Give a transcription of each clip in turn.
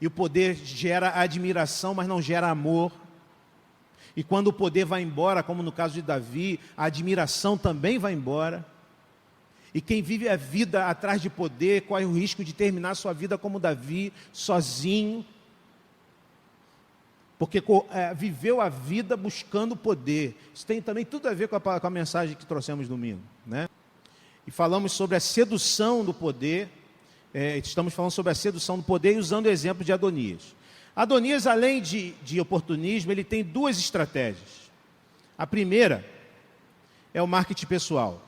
E o poder gera admiração, mas não gera amor. E quando o poder vai embora, como no caso de Davi, a admiração também vai embora. E quem vive a vida atrás de poder, corre o risco de terminar sua vida como Davi, sozinho. Porque viveu a vida buscando poder. Isso tem também tudo a ver com a mensagem que trouxemos domingo, né? E falamos sobre a sedução do poder. Estamos falando sobre a sedução do poder e usando o exemplo de Adonias. Adonias, além de oportunismo, ele tem duas estratégias. A primeira é o marketing pessoal.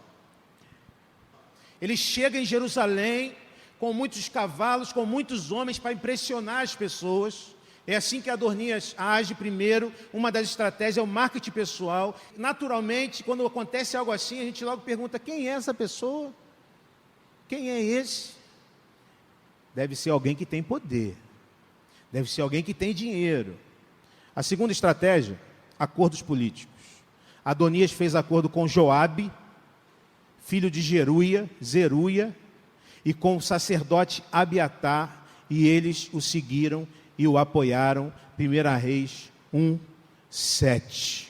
Ele chega em Jerusalém com muitos cavalos, com muitos homens para impressionar as pessoas. É assim que Adonias age primeiro. Uma das estratégias é o marketing pessoal. Naturalmente, quando acontece algo assim, a gente logo pergunta: quem é essa pessoa? Quem é esse? Deve ser alguém que tem poder. Deve ser alguém que tem dinheiro. A segunda estratégia, acordos políticos. Adonias fez acordo com Joabe, filho de Zeruia, e com o sacerdote Abiatar, e eles o seguiram e o apoiaram. 1 Reis 1:7.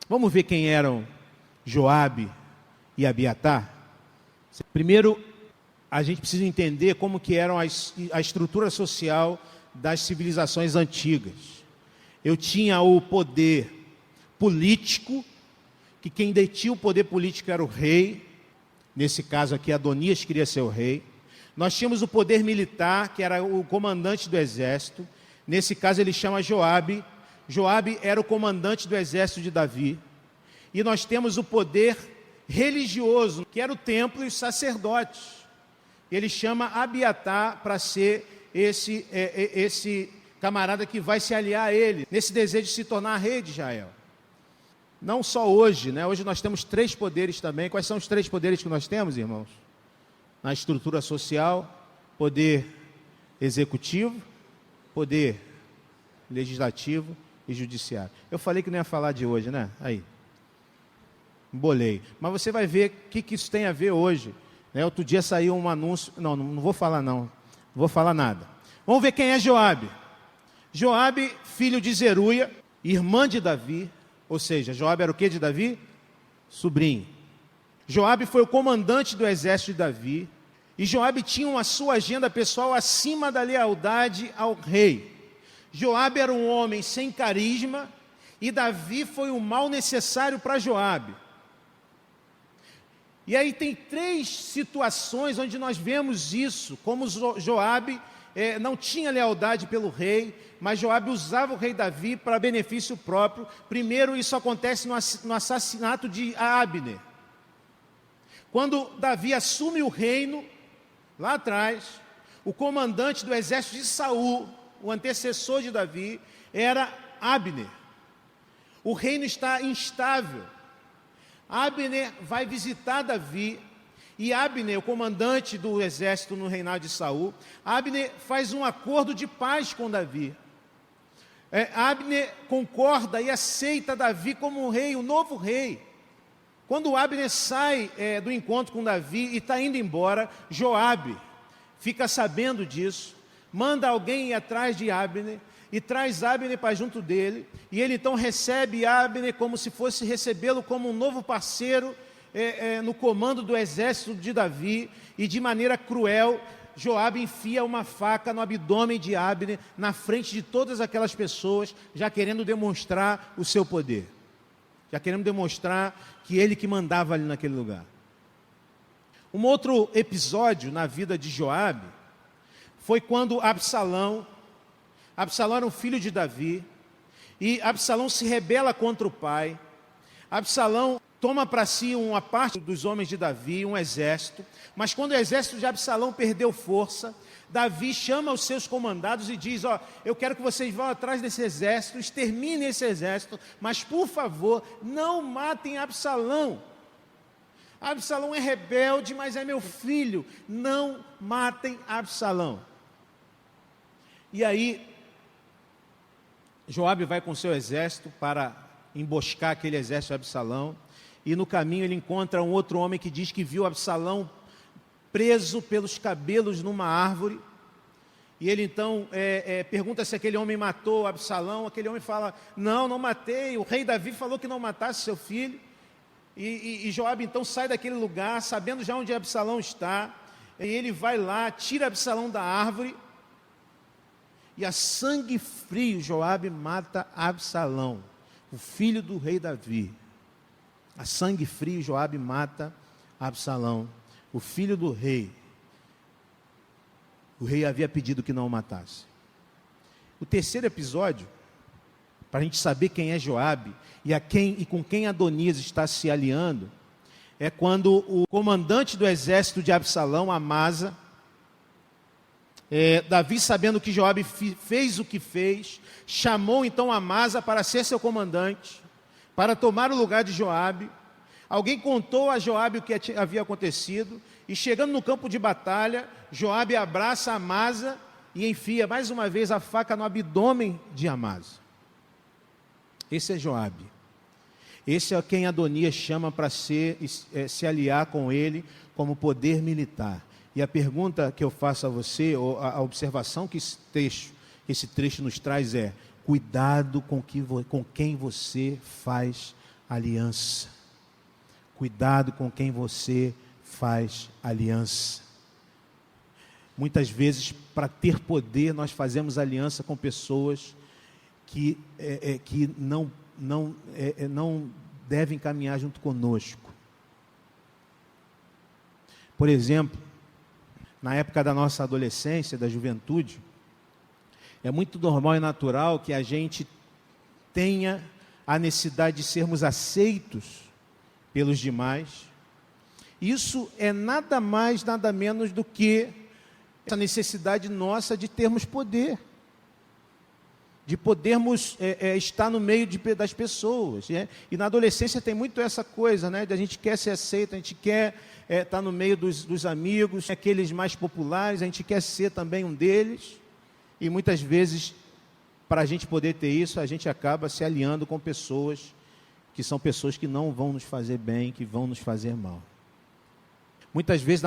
Vamos ver quem eram Joabe e Abiatar? Primeiro, a gente precisa entender como que era a estrutura social das civilizações antigas. Eu tinha o poder político, que quem detinha o poder político era o rei. Nesse caso aqui, Adonias queria ser o rei. Nós tínhamos o poder militar, que era o comandante do exército. Nesse caso ele chama Joabe. Joabe era o comandante do exército de Davi. E nós temos o poder religioso, que era o templo e os sacerdotes. Ele chama Abiatar para ser esse camarada que vai se aliar a ele, nesse desejo de se tornar rei de Israel. Não só hoje, né? Hoje nós temos 3 poderes também. Quais são os 3 poderes que nós temos, irmãos? Na estrutura social: poder executivo, poder legislativo e judiciário. Eu falei que não ia falar de hoje, né? Aí, embolei. Mas você vai ver o que isso tem a ver hoje. Outro dia saiu um anúncio. Não vou falar não. Não vou falar nada. Vamos ver quem é Joabe. Joabe, filho de Zeruia, irmã de Davi. Ou seja, Joabe era o que de Davi? Sobrinho. Joabe foi o comandante do exército de Davi. E Joabe tinha a sua agenda pessoal acima da lealdade ao rei. Joabe era um homem sem carisma. E Davi foi o mal necessário para Joabe. E aí tem 3 situações onde nós vemos isso, como Joabe não tinha lealdade pelo rei, mas Joabe usava o rei Davi para benefício próprio. Primeiro, isso acontece no assassinato de Abner. Quando Davi assume o reino, lá atrás, o comandante do exército de Saul, o antecessor de Davi, era Abner. O reino está instável. Abner vai visitar Davi, e Abner, o comandante do exército no reinado de Saul, Abner faz um acordo de paz com Davi. Abner concorda e aceita Davi como um rei, o novo rei. Quando Abner sai do encontro com Davi e está indo embora, Joabe fica sabendo disso, manda alguém ir atrás de Abner, e traz Abner para junto dele, e ele então recebe Abner como se fosse recebê-lo como um novo parceiro no comando do exército de Davi, e de maneira cruel, Joabe enfia uma faca no abdômen de Abner, na frente de todas aquelas pessoas, já querendo demonstrar o seu poder, já querendo demonstrar que ele que mandava ali naquele lugar. Um outro episódio na vida de Joabe foi quando Absalão era um filho de Davi, e Absalão se rebela contra o pai. Absalão toma para si uma parte dos homens de Davi, um exército, mas quando o exército de Absalão perdeu força, Davi chama os seus comandados e diz: eu quero que vocês vão atrás desse exército, exterminem esse exército, mas por favor, não matem Absalão. Absalão é rebelde, mas é meu filho, não matem Absalão. E aí, Joabe vai com seu exército para emboscar aquele exército de Absalão, e no caminho ele encontra um outro homem que diz que viu Absalão preso pelos cabelos numa árvore, E ele então pergunta se aquele homem matou Absalão. Aquele homem fala, não matei, o rei Davi falou que não matasse seu filho. E Joabe então sai daquele lugar, sabendo já onde Absalão está, e ele vai lá, tira Absalão da árvore, e a sangue frio Joabe mata Absalão, o filho do rei Davi. A sangue frio Joabe mata Absalão, o filho do rei. O rei havia pedido que não o matasse. O terceiro episódio, para a gente saber quem é Joabe e com quem Adonias está se aliando, é quando o comandante do exército de Absalão, Amasa, Davi, sabendo que Joabe fez o que fez, chamou então Amasa para ser seu comandante, para tomar o lugar de Joabe. Alguém contou a Joabe o que havia acontecido, e chegando no campo de batalha, Joabe abraça Amasa e enfia mais uma vez a faca no abdômen de Amasa. Esse é Joabe. Esse é quem Adonias chama para se aliar com ele como poder militar. E a pergunta que eu faço a você, ou a observação que esse trecho nos traz é: cuidado com quem você faz aliança. Cuidado com quem você faz aliança. Muitas vezes, para ter poder, nós fazemos aliança com pessoas que não devem caminhar junto conosco. Por exemplo, na época da nossa adolescência, da juventude, é muito normal e natural que a gente tenha a necessidade de sermos aceitos pelos demais. Isso é nada mais, nada menos do que essa necessidade nossa de termos poder, de podermos estar no meio das pessoas. E na adolescência tem muito essa coisa, né? De a gente quer ser aceito, a gente quer estar no meio dos amigos, aqueles mais populares, a gente quer ser também um deles. E muitas vezes, para a gente poder ter isso, a gente acaba se aliando com pessoas que são pessoas que não vão nos fazer bem, que vão nos fazer mal. Muitas vezes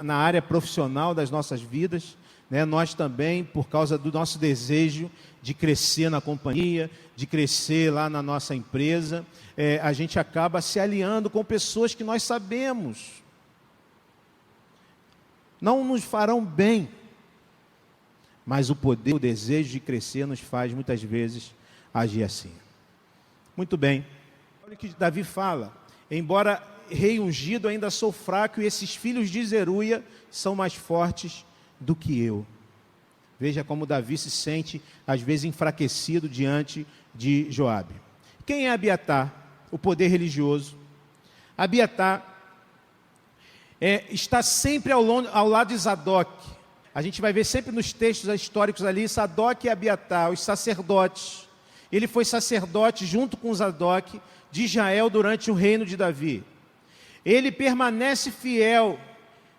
na área profissional das nossas vidas, né, nós também, por causa do nosso desejo de crescer na companhia, de crescer lá na nossa empresa, a gente acaba se aliando com pessoas que nós sabemos não nos farão bem, mas o poder, o desejo de crescer nos faz muitas vezes agir assim. Muito bem, olha o que Davi fala: embora rei ungido, ainda sou fraco, e esses filhos de Zeruia são mais fortes do que eu. Veja como Davi se sente, às vezes, enfraquecido diante de Joabe. Quem é Abiatar? O poder religioso. Abiatar está sempre ao lado de Zadok. A gente vai ver sempre nos textos históricos ali, Zadok e Abiatar, os sacerdotes. Ele foi sacerdote junto com Zadok de Israel durante o reino de Davi. Ele permanece fiel,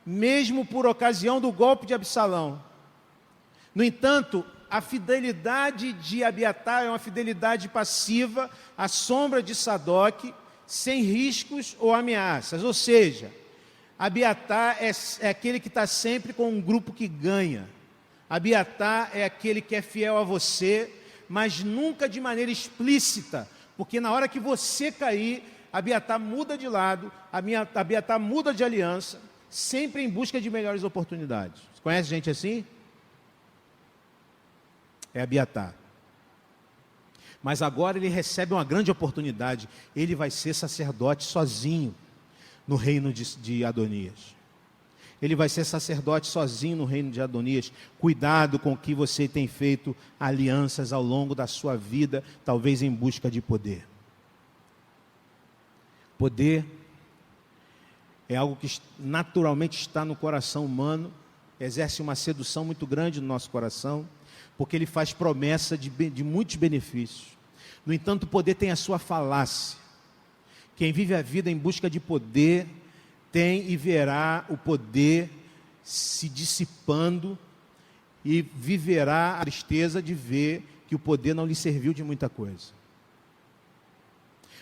mesmo por ocasião do golpe de Absalão. No entanto, a fidelidade de Abiatar é uma fidelidade passiva, à sombra de Zadok, sem riscos ou ameaças. Ou seja, Abiatar é aquele que está sempre com um grupo que ganha. Abiatar é aquele que é fiel a você, mas nunca de maneira explícita, porque na hora que você cair, Abiatar muda de lado, Abiatar muda de aliança, sempre em busca de melhores oportunidades. Você conhece gente assim? É Abiatar. Mas agora ele recebe uma grande oportunidade. Ele vai ser sacerdote sozinho no reino de Adonias. Ele vai ser sacerdote sozinho no reino de Adonias. Cuidado com o que você tem feito alianças ao longo da sua vida, talvez em busca de poder. Poder é algo que naturalmente está no coração humano, exerce uma sedução muito grande no nosso coração, porque ele faz promessa de muitos benefícios. No entanto, o poder tem a sua falácia. Quem vive a vida em busca de poder, tem e verá o poder se dissipando e viverá a tristeza de ver que o poder não lhe serviu de muita coisa.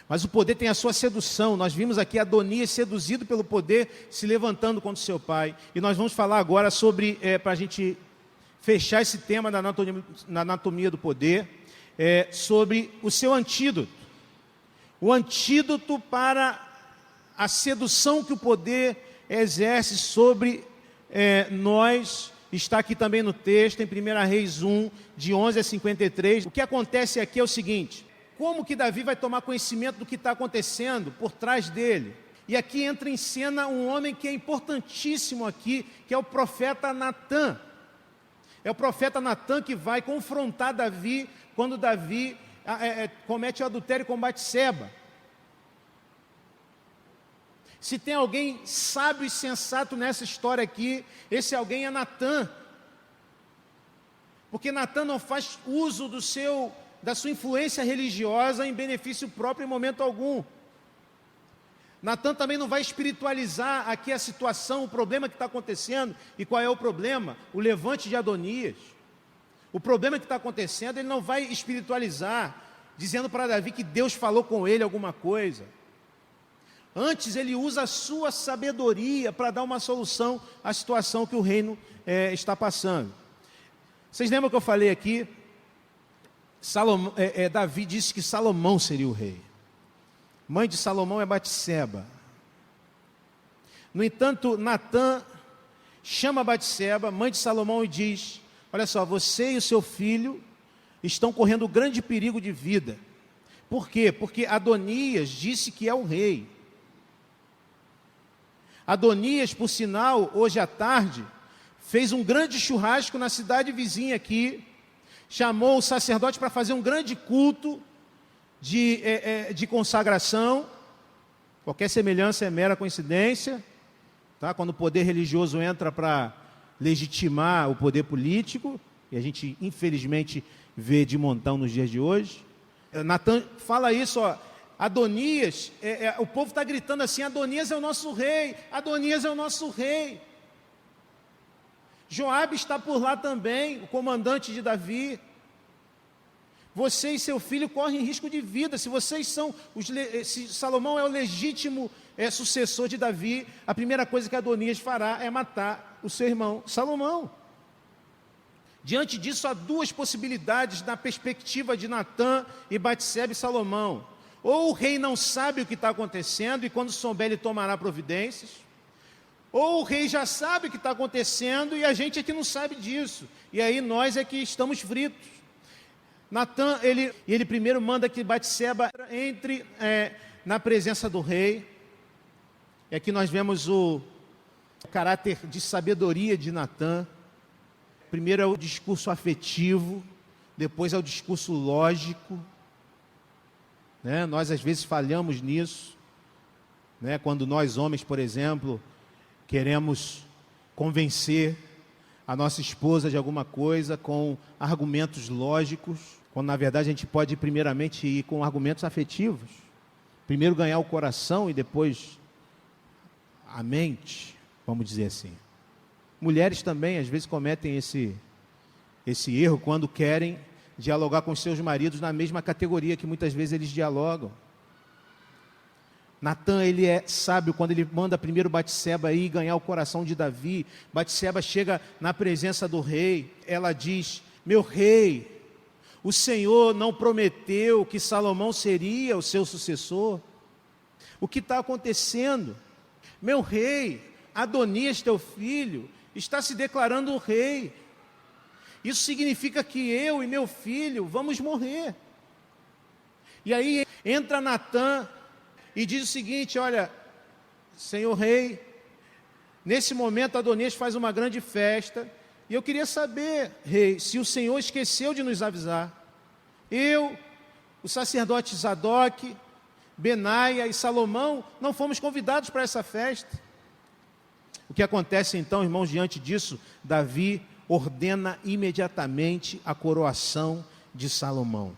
Mas o poder tem a sua sedução. Nós vimos aqui Adonias seduzido pelo poder, se levantando contra seu pai. E nós vamos falar agora sobre, para a gente fechar esse tema da anatomia do poder, sobre o seu antídoto. O antídoto para a sedução que o poder exerce sobre nós, está aqui também no texto, em 1 Reis 1, de 11 a 53. O que acontece aqui é o seguinte: como que Davi vai tomar conhecimento do que está acontecendo por trás dele? E aqui entra em cena um homem que é importantíssimo aqui, que é o profeta Natã. É o profeta Natã que vai confrontar Davi quando Davi comete o adultério com Batseba. Se tem alguém sábio e sensato nessa história aqui, esse alguém é Natã. Porque Natã não faz uso da sua influência religiosa em benefício próprio em momento algum. Natã também não vai espiritualizar aqui a situação, o problema que está acontecendo. E qual é o problema? O levante de Adonias. O problema que está acontecendo, ele não vai espiritualizar, dizendo para Davi que Deus falou com ele alguma coisa. Antes, ele usa a sua sabedoria para dar uma solução à situação que o reino está passando. Vocês lembram que eu falei aqui? Davi disse que Salomão seria o rei. Mãe de Salomão é Batseba. No entanto, Natã chama Batseba, mãe de Salomão, e diz: olha só, você e o seu filho estão correndo grande perigo de vida. Por quê? Porque Adonias disse que é o rei. Adonias, por sinal, hoje à tarde, fez um grande churrasco na cidade vizinha aqui, chamou o sacerdote para fazer um grande culto de consagração. Qualquer semelhança é mera coincidência, tá? Quando o poder religioso entra para legitimar o poder político, e a gente infelizmente vê de montão nos dias de hoje. Natã fala isso, ó. Adonias, o povo está gritando assim: Adonias é o nosso rei, Adonias é o nosso rei. Joabe está por lá também, o comandante de Davi. Você e seu filho correm risco de vida. Se Salomão é o legítimo sucessor de Davi, a primeira coisa que Adonias fará é matar o seu irmão Salomão. Diante disso, há duas possibilidades na perspectiva de Natã e Batseba e Salomão. Ou o rei não sabe o que está acontecendo e quando souber ele tomará providências, ou o rei já sabe o que está acontecendo e a gente é que não sabe disso, e aí nós é que estamos fritos. Natã, ele primeiro manda que Batseba entre na presença do rei, e aqui nós vemos o caráter de sabedoria de Natã. Primeiro é o discurso afetivo, depois é o discurso lógico. Nós às vezes falhamos nisso, quando nós homens, por exemplo, queremos convencer a nossa esposa de alguma coisa com argumentos lógicos, quando na verdade a gente pode primeiramente ir com argumentos afetivos, primeiro ganhar o coração e depois a mente, vamos dizer assim. Mulheres também às vezes cometem esse erro quando querem dialogar com seus maridos na mesma categoria que muitas vezes eles dialogam. Natã, ele é sábio quando ele manda primeiro Batseba ir ganhar o coração de Davi. Batseba chega na presença do rei, ela diz: meu rei, o Senhor não prometeu que Salomão seria o seu sucessor? O que está acontecendo? Meu rei, Adonias, teu filho, está se declarando o rei. Isso significa que eu e meu filho vamos morrer. E aí entra Natã e diz o seguinte: olha, senhor rei, nesse momento Adonias faz uma grande festa, e eu queria saber, rei, se o Senhor esqueceu de nos avisar. Eu, o sacerdote Zadok, Benaia e Salomão não fomos convidados para essa festa. O que acontece então, irmãos, diante disso? Davi ordena imediatamente a coroação de Salomão.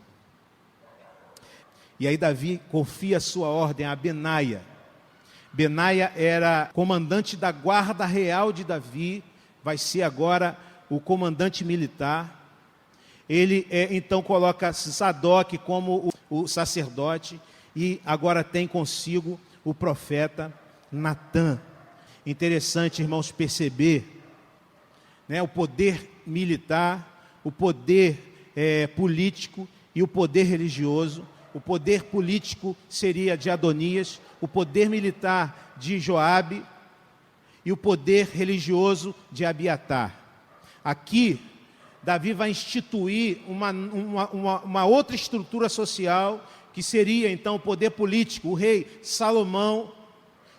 E aí Davi confia a sua ordem a Benaia. Benaia era comandante da guarda real de Davi, vai ser agora o comandante militar. Ele então coloca Zadok como o sacerdote e agora tem consigo o profeta Natã. Interessante, irmãos, perceber o poder militar, o poder político e o poder religioso. O poder político seria de Adonias, o poder militar de Joabe e o poder religioso de Abiatar. Aqui, Davi vai instituir uma outra estrutura social, que seria então o poder político, o rei Salomão,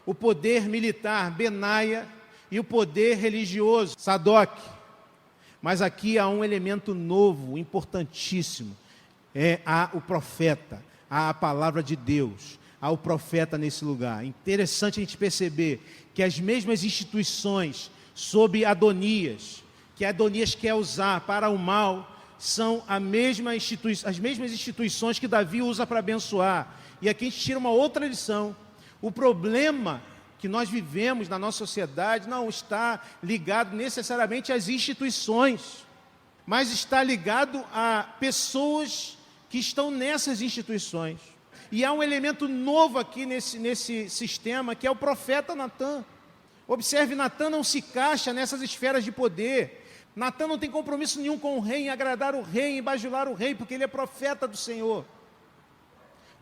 o poder militar, Benaia, e o poder religioso, Sadoc. Mas aqui há um elemento novo, importantíssimo, há o profeta, há a palavra de Deus, há o profeta nesse lugar. Interessante a gente perceber que as mesmas instituições sob Adonias, que Adonias quer usar para o mal, são as mesmas instituições que Davi usa para abençoar. E aqui a gente tira uma outra lição. O problema que nós vivemos na nossa sociedade não está ligado necessariamente às instituições, mas está ligado a pessoas que estão nessas instituições. E há um elemento novo aqui nesse sistema, que é o profeta Natã. Observe, Natã não se encaixa nessas esferas de poder. Natã não tem compromisso nenhum com o rei, em agradar o rei, em bajular o rei, porque ele é profeta do Senhor.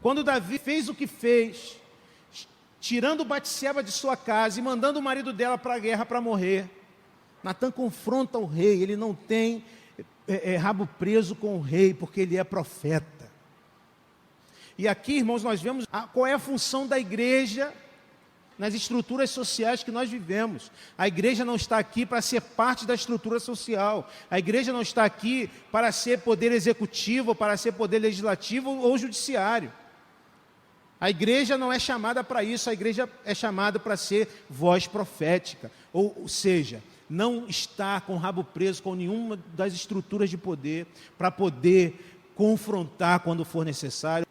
Quando Davi fez o que fez, tirando Batseba de sua casa e mandando o marido dela para a guerra para morrer, Natã confronta o rei. Ele não tem rabo preso com o rei, porque ele é profeta. E aqui, irmãos, nós vemos qual é a função da igreja nas estruturas sociais que nós vivemos. A igreja não está aqui para ser parte da estrutura social. A igreja não está aqui para ser poder executivo, para ser poder legislativo ou judiciário. A igreja não é chamada para isso. A igreja é chamada para ser voz profética. Ou seja, não está com o rabo preso com nenhuma das estruturas de poder, para poder confrontar quando for necessário.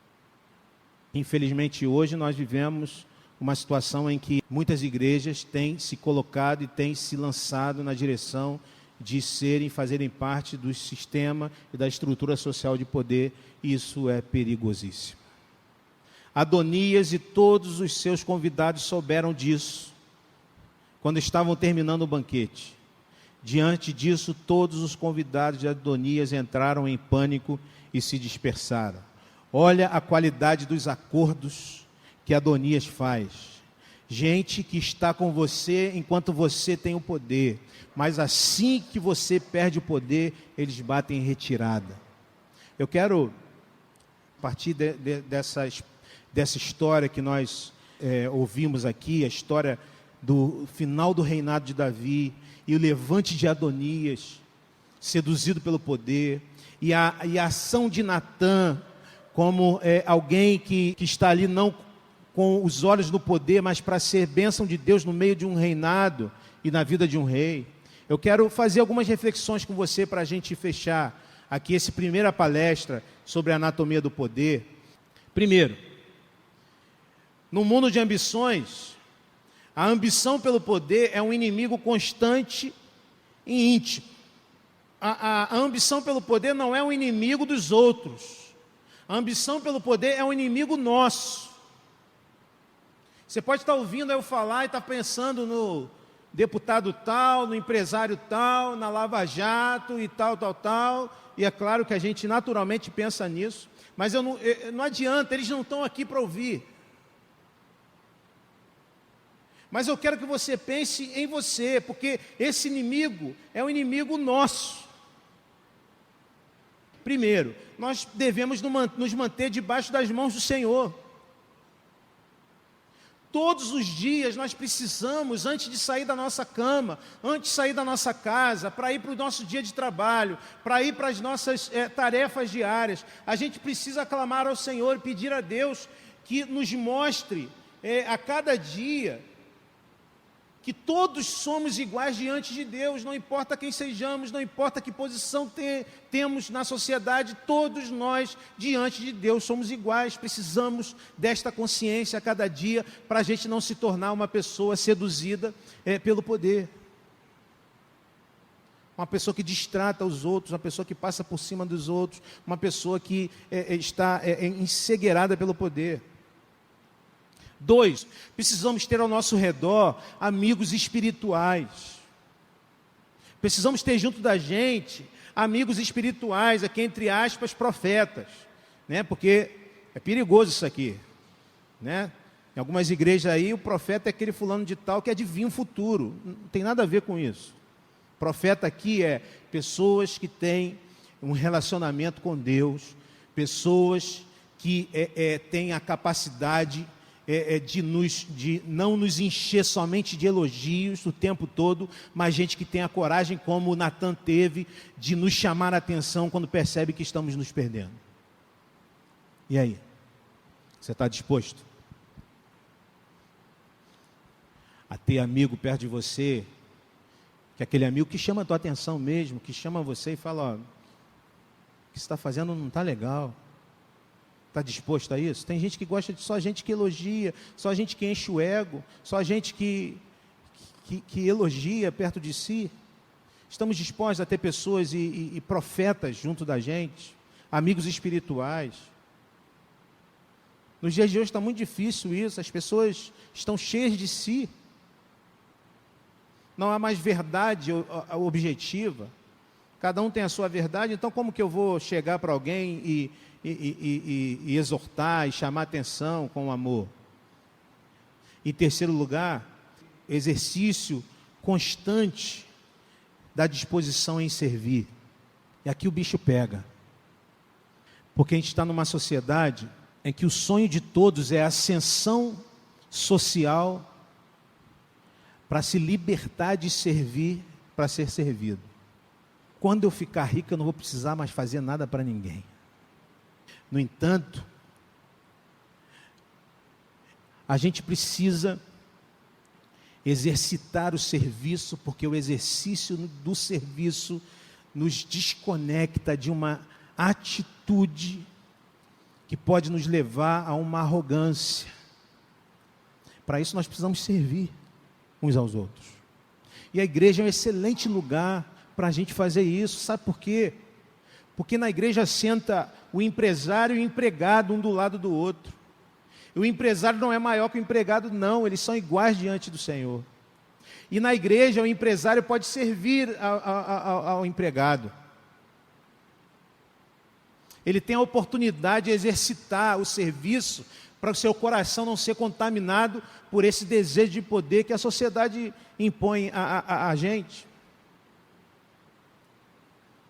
Infelizmente, hoje nós vivemos uma situação em que muitas igrejas têm se colocado e têm se lançado na direção de fazerem parte do sistema e da estrutura social de poder, e isso é perigosíssimo. Adonias e todos os seus convidados souberam disso quando estavam terminando o banquete. Diante disso, todos os convidados de Adonias entraram em pânico e se dispersaram. Olha a qualidade dos acordos que Adonias faz. Gente que está com você enquanto você tem o poder, mas assim que você perde o poder, eles batem em retirada. Eu quero, a partir dessa história que nós ouvimos aqui, a história do final do reinado de Davi e o levante de Adonias, seduzido pelo poder, e a ação de Natã, como alguém que está ali não com os olhos no poder, mas para ser bênção de Deus no meio de um reinado e na vida de um rei. Eu quero fazer algumas reflexões com você para a gente fechar aqui essa primeira palestra sobre a anatomia do poder. Primeiro, no mundo de ambições, a ambição pelo poder é um inimigo constante e íntimo. A ambição pelo poder não é um inimigo dos outros. A ambição pelo poder é um inimigo nosso. Você pode estar ouvindo eu falar e estar pensando no deputado tal, no empresário tal, na Lava Jato e tal. E é claro que a gente naturalmente pensa nisso, mas não adianta, eles não estão aqui para ouvir. Mas eu quero que você pense em você, porque esse inimigo é um inimigo nosso. Primeiro, nós devemos nos manter debaixo das mãos do Senhor. Todos os dias nós precisamos, antes de sair da nossa cama, antes de sair da nossa casa, para ir para o nosso dia de trabalho, para ir para as nossas tarefas diárias, a gente precisa clamar ao Senhor, pedir a Deus que nos mostre a cada dia que todos somos iguais diante de Deus, não importa quem sejamos, não importa que posição temos na sociedade, todos nós diante de Deus somos iguais. Precisamos desta consciência a cada dia para a gente não se tornar uma pessoa seduzida pelo poder. Uma pessoa que distrata os outros, uma pessoa que passa por cima dos outros, uma pessoa que está encegueirada pelo poder. 2, precisamos ter ao nosso redor amigos espirituais. Precisamos ter junto da gente amigos espirituais, aqui entre aspas, profetas, né? Porque é perigoso isso aqui, né? Em algumas igrejas aí, o profeta é aquele fulano de tal que adivinha o futuro. Não tem nada a ver com isso. Profeta aqui é pessoas que têm um relacionamento com Deus, pessoas que têm a capacidade de não nos encher somente de elogios o tempo todo, mas gente que tem a coragem, como Natan teve, de nos chamar a atenção quando percebe que estamos nos perdendo. E aí? Você está disposto a ter amigo perto de você, que é aquele amigo que chama a tua atenção mesmo, que chama você e fala, ó, o que você está fazendo não está legal. Está disposto a isso? Tem gente que gosta de só gente que elogia, só gente que enche o ego, só gente que elogia perto de si. Estamos dispostos a ter pessoas e profetas junto da gente, amigos espirituais. Nos dias de hoje está muito difícil isso, as pessoas estão cheias de si. Não há mais verdade objetiva. Cada um tem a sua verdade, então como que eu vou chegar para alguém e exortar e chamar atenção com amor? Em terceiro lugar, exercício constante da disposição em servir. E aqui o bicho pega. Porque a gente está numa sociedade em que o sonho de todos é a ascensão social para se libertar de servir, para ser servido. Quando eu ficar rico, eu não vou precisar mais fazer nada para ninguém. No entanto, a gente precisa exercitar o serviço, porque o exercício do serviço nos desconecta de uma atitude que pode nos levar a uma arrogância. Para isso nós precisamos servir uns aos outros. E a igreja é um excelente lugar para a gente fazer isso. Sabe por quê? Porque na igreja senta o empresário e o empregado um do lado do outro. E o empresário não é maior que o empregado, não. Eles são iguais diante do Senhor. E na igreja o empresário pode servir ao empregado. Ele tem a oportunidade de exercitar o serviço para o seu coração não ser contaminado por esse desejo de poder que a sociedade impõe a gente.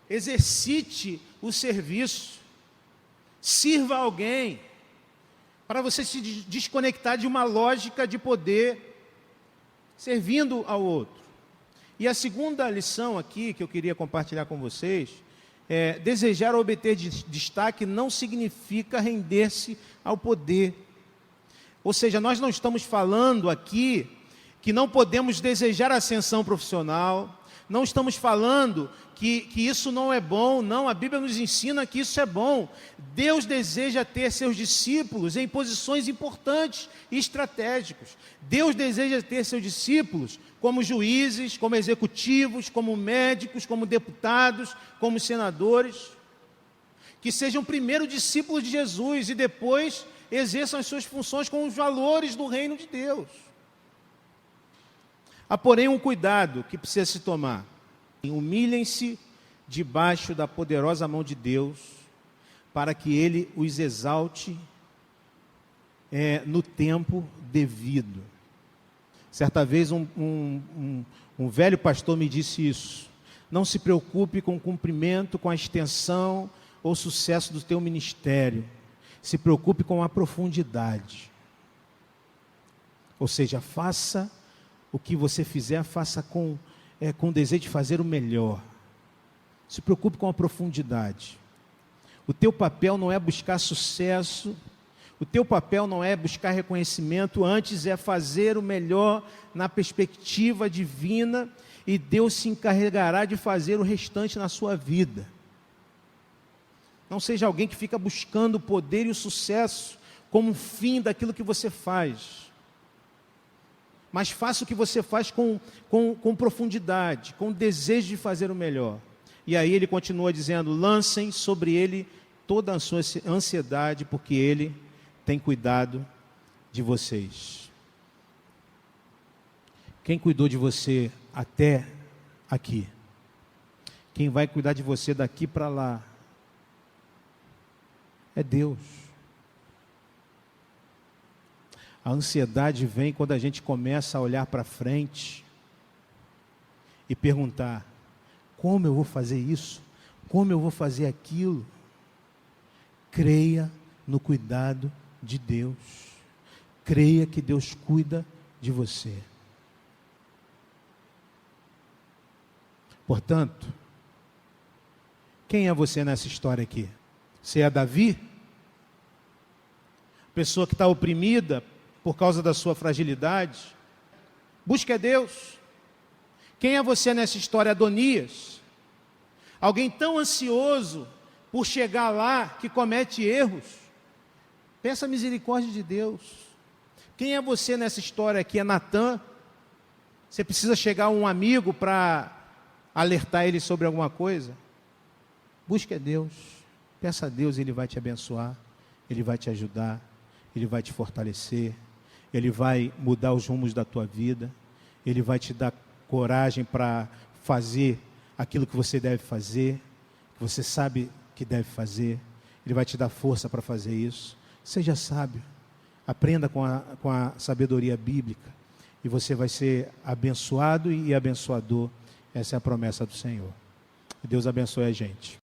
Exercite o serviço, sirva alguém, para você se desconectar de uma lógica de poder, servindo ao outro. E a segunda lição aqui, que eu queria compartilhar com vocês, desejar obter destaque não significa render-se ao poder. Ou seja, nós não estamos falando aqui que não podemos desejar ascensão profissional, não estamos falando que isso não é bom, não, a Bíblia nos ensina que isso é bom. Deus deseja ter seus discípulos em posições importantes e estratégicas. Deus deseja ter seus discípulos como juízes, como executivos, como médicos, como deputados, como senadores, que sejam primeiro discípulos de Jesus e depois exerçam as suas funções com os valores do reino de Deus. Há, porém, um cuidado que precisa se tomar. Humilhem-se debaixo da poderosa mão de Deus, para que Ele os exalte no tempo devido. Certa vez um velho pastor me disse isso: não se preocupe com o cumprimento, com a extensão ou sucesso do teu ministério, se preocupe com a profundidade. Ou seja, faça o que você fizer, faça com desejo de fazer o melhor. Se preocupe com a profundidade. O teu papel não é buscar sucesso, o teu papel não é buscar reconhecimento, antes é fazer o melhor na perspectiva divina, e Deus se encarregará de fazer o restante na sua vida. Não seja alguém que fica buscando o poder e o sucesso como fim daquilo que você faz. Mas faça o que você faz com profundidade, com desejo de fazer o melhor. E aí ele continua dizendo: lancem sobre ele toda a sua ansiedade, porque ele tem cuidado de vocês. Quem cuidou de você até aqui? Quem vai cuidar de você daqui para lá é Deus. A ansiedade vem quando a gente começa a olhar para frente e perguntar: como eu vou fazer isso? Como eu vou fazer aquilo? Creia no cuidado de Deus. Creia que Deus cuida de você. Portanto, quem é você nessa história aqui? Você é Davi? Pessoa que está oprimida por causa da sua fragilidade? Busque a Deus. Quem é você nessa história? Adonias? Alguém tão ansioso por chegar lá que comete erros? Peça a misericórdia de Deus. Quem é você nessa história aqui? É Natã? Você precisa chegar a um amigo para alertar ele sobre alguma coisa? Busque a Deus. Peça a Deus, Ele vai te abençoar, Ele vai te ajudar, Ele vai te fortalecer, Ele vai mudar os rumos da tua vida, Ele vai te dar coragem para fazer aquilo que você deve fazer, que você sabe que deve fazer. Ele vai te dar força para fazer isso. Seja sábio, aprenda com a sabedoria bíblica, e você vai ser abençoado e abençoador. Essa é a promessa do Senhor. Que Deus abençoe a gente.